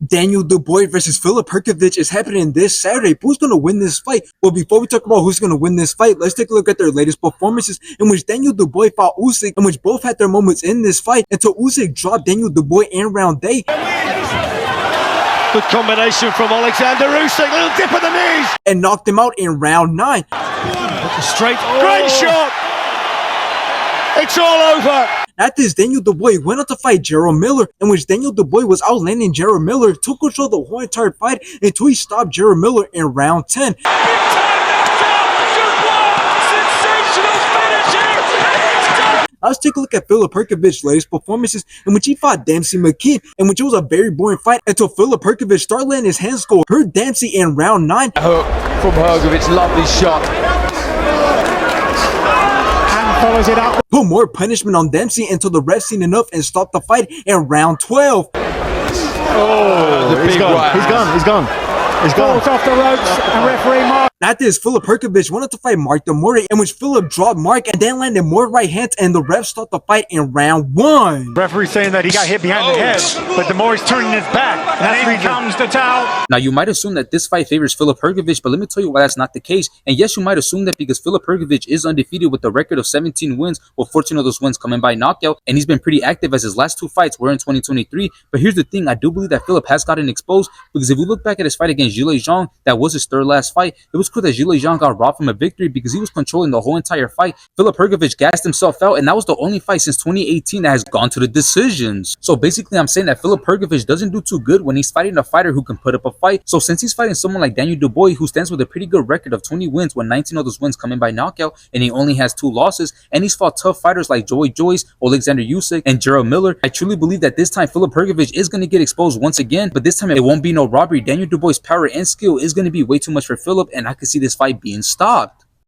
Daniel Dubois versus Filip Hrgović is happening this Saturday. Who's going to win this fight? Well, before we talk about who's going to win this fight, let's take a look at their latest performances in which Daniel Dubois fought Usyk, in which both had their moments in this fight until Usyk dropped Daniel Dubois in round day. Good combination from Alexander Usyk, little dip of the knees, and knocked him out in round 9. Straight, great shot! It's all over! After this, Daniel Dubois went on to fight Jarrell Miller, in which Daniel Dubois was outlanding Jarrell Miller, took control of the whole entire fight until he stopped Jarrell Miller in round 10. Let's take a look at Filip Hrgovic's latest performances, in which he fought Dempsey McKean, in which it was a very boring fight until Filip Hrgović started letting his hands go, hurt Dempsey in round 9. Hook from Hrgović, lovely shot. And follows it up. Put more punishment on Dempsey until the ref seen enough and stopped the fight in round 12. Oh, He's gone. He's gone off the ropes, and referee Mark. After this, Filip Hrgović wanted to fight Mark Demore, in which Filip dropped Mark and then landed more right hands, and the ref stopped the fight in round 1. Referee saying that he got hit behind the head, but Demore's turning his back, and here comes the towel. Now, you might assume that this fight favors Filip Hrgović, but let me tell you why that's not the case. And yes, you might assume that because Filip Hrgović is undefeated with a record of 17 wins, with 14 of those wins coming by knockout, and he's been pretty active as his last 2 fights were in 2023. But here's the thing, I do believe that Filip has gotten exposed, because if we look back at his fight against Zhilei Zhang, that was his 3rd last fight, it was cool that Zhilei Zhang got robbed from a victory because he was controlling the whole entire fight. Filip Hrgović gassed himself out, and that was the only fight since 2018 that has gone to the decisions. So basically, I'm saying that Filip Hrgović doesn't do too good when he's fighting a fighter who can put up a fight. So since he's fighting someone like Daniel Dubois, who stands with a pretty good record of 20 wins with 19 of those wins coming by knockout, and he only has 2 losses, and he's fought tough fighters like Joyce, Alexander Usyk, and Jarrell Miller, I truly believe that this time Filip Hrgović is going to get exposed once again, but this time it won't be no robbery. Daniel Dubois' power and skill is going to be way too much for Filip, and I could see this fight being stopped.